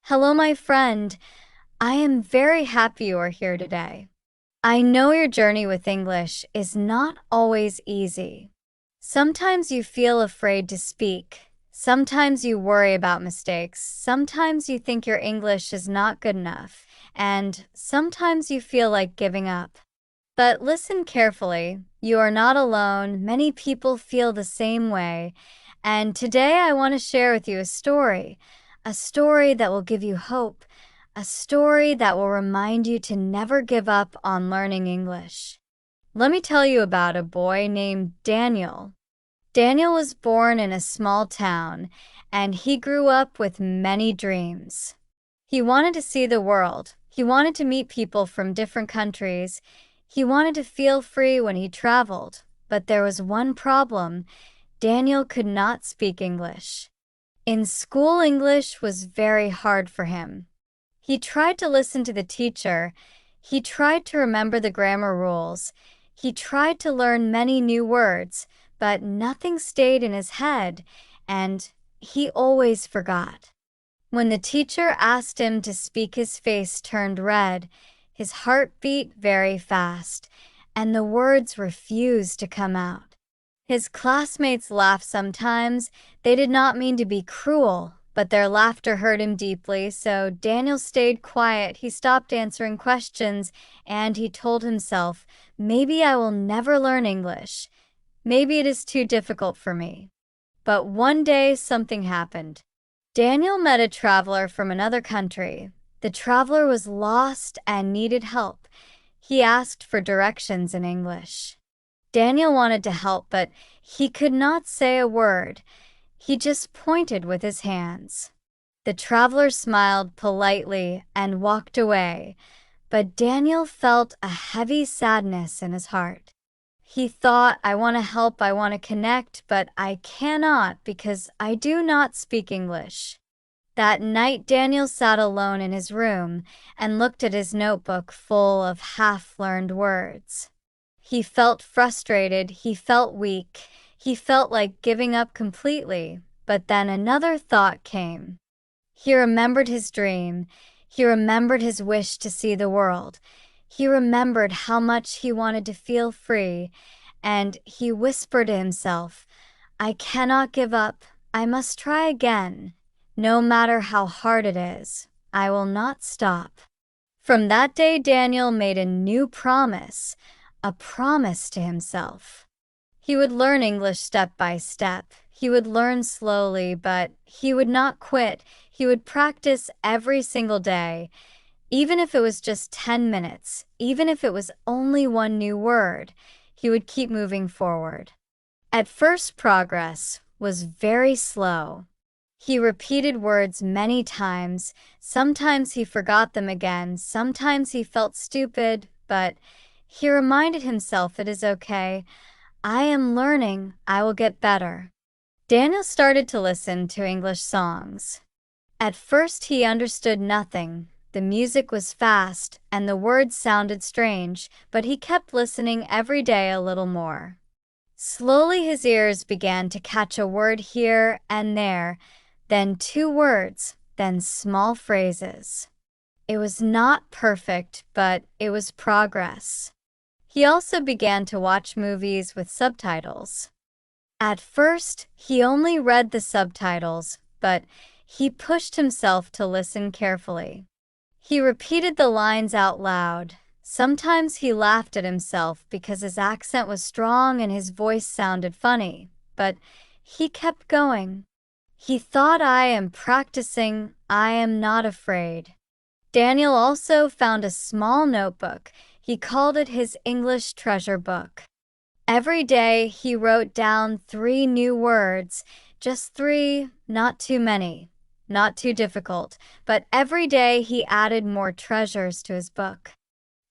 Hello, my friend. I am very happy you are here today. I know your journey with English is not always easy. Sometimes you feel afraid to speak. Sometimes you worry about mistakes. Sometimes you think your English is not good enough. And sometimes you feel like giving up. But listen carefully. You are not alone. Many people feel the same way. And today I want to share with you a story that will give you hope, a story that will remind you to never give up on learning English. Let me tell you about a boy named Daniel. Daniel was born in a small town, and he grew up with many dreams. He wanted to see the world. He wanted to meet people from different countries. He wanted to feel free when he traveled. But there was one problem. Daniel could not speak English. In school, English was very hard for him. He tried to listen to the teacher. He tried to remember the grammar rules. He tried to learn many new words, but nothing stayed in his head, and he always forgot. When the teacher asked him to speak, his face turned red, his heart beat very fast, and the words refused to come out. His classmates laughed sometimes. They did not mean to be cruel, but their laughter hurt him deeply, so Daniel stayed quiet. He stopped answering questions, and he told himself, "Maybe I will never learn English. Maybe it is too difficult for me." But one day something happened. Daniel met a traveler from another country. The traveler was lost and needed help. He asked for directions in English. Daniel wanted to help, but he could not say a word. He just pointed with his hands. The traveler smiled politely and walked away, but Daniel felt a heavy sadness in his heart. He thought, "I want to help, I want to connect, but I cannot because I do not speak English." That night, Daniel sat alone in his room and looked at his notebook full of half-learned words. He felt frustrated, he felt weak, he felt like giving up completely, but then another thought came. He remembered his dream, he remembered his wish to see the world, he remembered how much he wanted to feel free, and he whispered to himself, "I cannot give up, I must try again. No matter how hard it is, I will not stop." From that day, Daniel made a new promise. A promise to himself. He would learn English step by step. He would learn slowly, but he would not quit. He would practice every single day, even if it was just 10 minutes, even if it was only one new word. He would keep moving forward. At first, progress was very slow. He repeated words many times. Sometimes he forgot them again. Sometimes he felt stupid, but he reminded himself, "It is okay. I am learning. I will get better." Daniel started to listen to English songs. At first, he understood nothing. The music was fast, and the words sounded strange, but he kept listening every day a little more. Slowly, his ears began to catch a word here and there, then two words, then small phrases. It was not perfect, but it was progress. He also began to watch movies with subtitles. At first, he only read the subtitles, but he pushed himself to listen carefully. He repeated the lines out loud. Sometimes he laughed at himself because his accent was strong and his voice sounded funny, but he kept going. He thought, "I am practicing, I am not afraid." Daniel also found a small notebook. He called it his English treasure book. Every day he wrote down 3 new words, just 3, not too many, not too difficult, but every day he added more treasures to his book.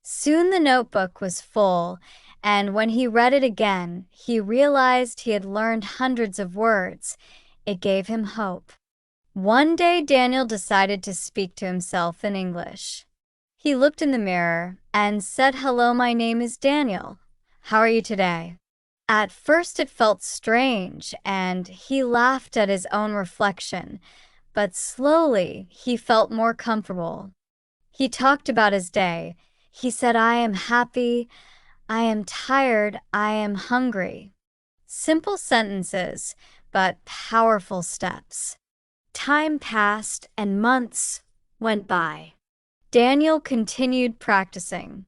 Soon the notebook was full, and when he read it again, he realized he had learned hundreds of words. It gave him hope. One day, Daniel decided to speak to himself in English. He looked in the mirror and said, "Hello, my name is Daniel. How are you today?" At first it felt strange, and he laughed at his own reflection, but slowly he felt more comfortable. He talked about his day. He said, "I am happy, I am tired, I am hungry." Simple sentences, but powerful steps. Time passed and months went by. Daniel continued practicing.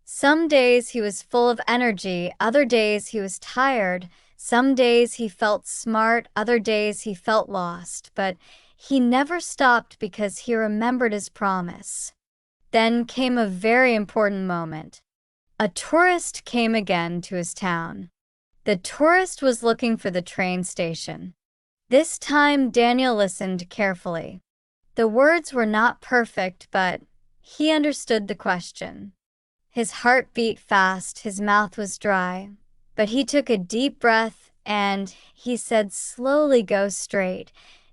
Some days he was full of energy, other days he was tired. Some days he felt smart, other days he felt lost, but he never stopped because he remembered his promise. Then came a very important moment. A tourist came again to his town. The tourist was looking for the train station. This time Daniel listened carefully. The words were not perfect, but he understood the question. His heart beat fast, his mouth was dry, but he took a deep breath and he said, "Slowly go straight,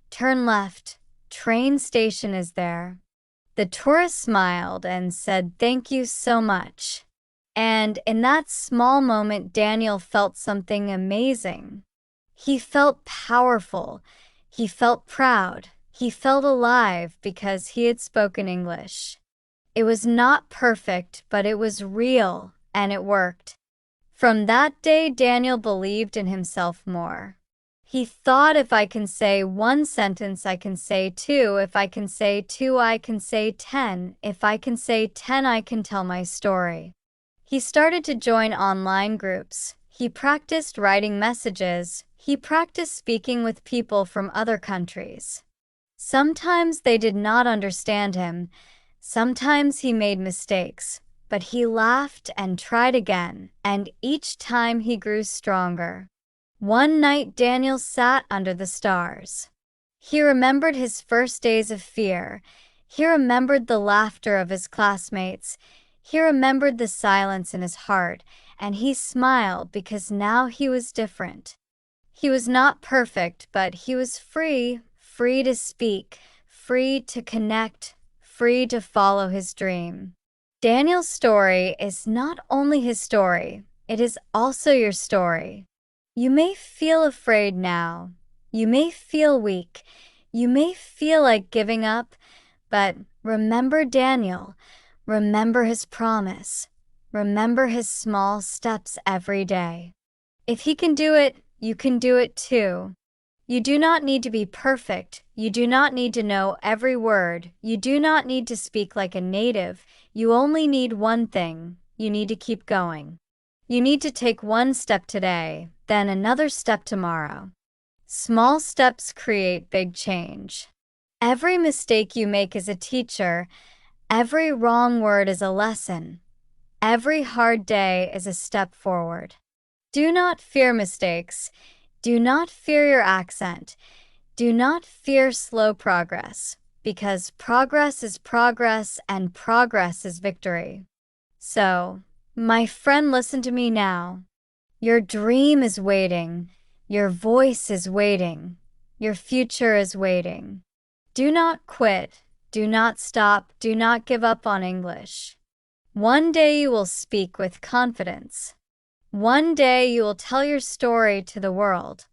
turn left, train station is there." The tourist smiled and said, "Thank you so much." And in that small moment, Daniel felt something amazing. He felt powerful, he felt proud, he felt alive because he had spoken English. It was not perfect, but it was real, and it worked. From that day, Daniel believed in himself more. He thought, if I can say one sentence, I can say two. If I can say two, I can say 10. If I can say 10, I can tell my story. He started to join online groups. He practiced writing messages. He practiced speaking with people from other countries. Sometimes they did not understand him. Sometimes he made mistakes, but he laughed and tried again, and each time he grew stronger. One night Daniel sat under the stars. He remembered his first days of fear. He remembered the laughter of his classmates. He remembered the silence in his heart, and he smiled because now he was different. He was not perfect, but he was free, free to speak, free to connect, free to follow his dream. Daniel's story is not only his story, it is also your story. You may feel afraid now. You may feel weak. You may feel like giving up, but remember Daniel. Remember his promise. Remember his small steps every day. If he can do it, you can do it too. You do not need to be perfect. You do not need to know every word. You do not need to speak like a native. You only need one thing. You need to keep going. You need to take one step today, then another step tomorrow. Small steps create big change. Every mistake you make is a teacher. Every wrong word is a lesson. Every hard day is a step forward. Do not fear mistakes. Do not fear your accent. Do not fear slow progress, because progress is progress and progress is victory. So, my friend, listen to me now. Your dream is waiting. Your voice is waiting. Your future is waiting. Do not quit. Do not stop. Do not give up on English. One day you will speak with confidence. One day you will tell your story to the world.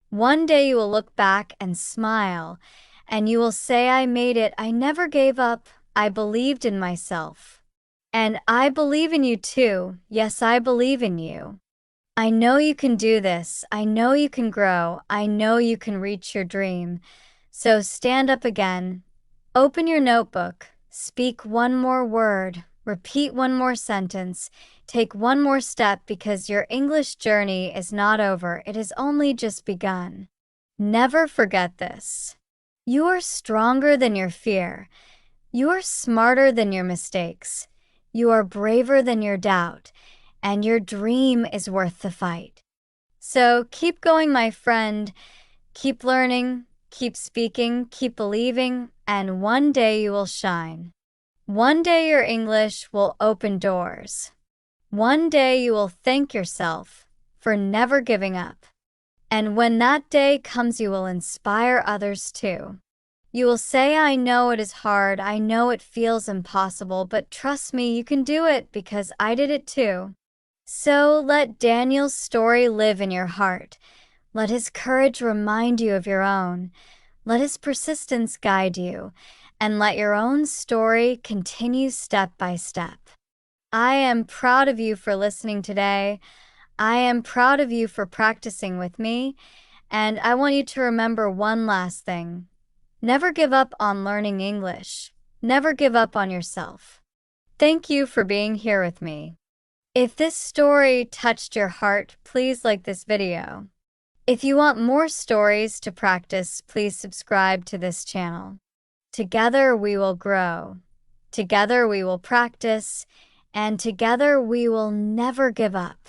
One day you will look back and smile, and you will say, "I made it. I never gave up. I believed in myself." And I believe in you too. Yes, I believe in you. I know you can do this. I know you can grow. I know you can reach your dream. So stand up again. Open your notebook. Speak one more word. Repeat one more sentence. Take one more step, because your English journey is not over. It has only just begun. Never forget this. You are stronger than your fear. You are smarter than your mistakes. You are braver than your doubt. And your dream is worth the fight. So keep going, my friend. Keep learning, keep speaking, keep believing, and one day you will shine. One day your English will open doors. One day you will thank yourself for never giving up. And when that day comes, you will inspire others too. You will say, "I know it is hard, I know it feels impossible, but trust me, you can do it because I did it too." So let Daniel's story live in your heart. Let his courage remind you of your own. Let his persistence guide you, and let your own story continue step by step. I am proud of you for listening today. I am proud of you for practicing with me, and I want you to remember one last thing. Never give up on learning English. Never give up on yourself. Thank you for being here with me. If this story touched your heart, please like this video. If you want more stories to practice, please subscribe to this channel. Together we will grow. Together we will practice, and together we will never give up.